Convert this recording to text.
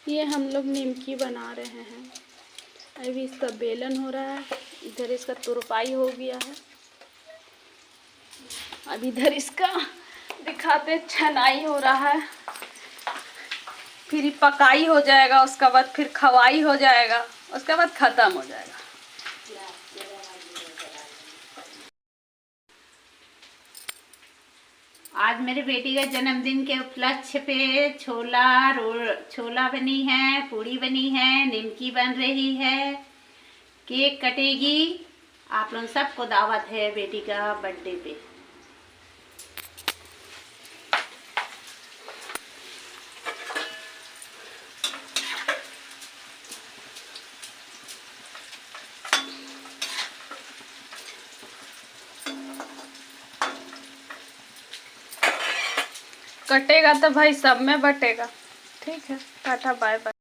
ये हम लोग निमकी बना रहे हैं। अभी इसका बेलन हो रहा है, इधर इसका तुरपाई हो गया है। अब इधर इसका दिखाते छनाई हो रहा है, फिर पकाई हो जाएगा, उसके बाद फिर खवाई हो जाएगा, उसके बाद ख़त्म हो जाएगा। आज मेरे बेटी का जन्मदिन के उपलक्ष्य पे छोला बनी है, पूड़ी बनी है, निमकी बन रही है, केक कटेगी। आप लोग सबको दावत है बेटी का बर्थडे पे। कटेगा तो भाई सब में बटेगा। ठीक है, टाटा बाय बाय।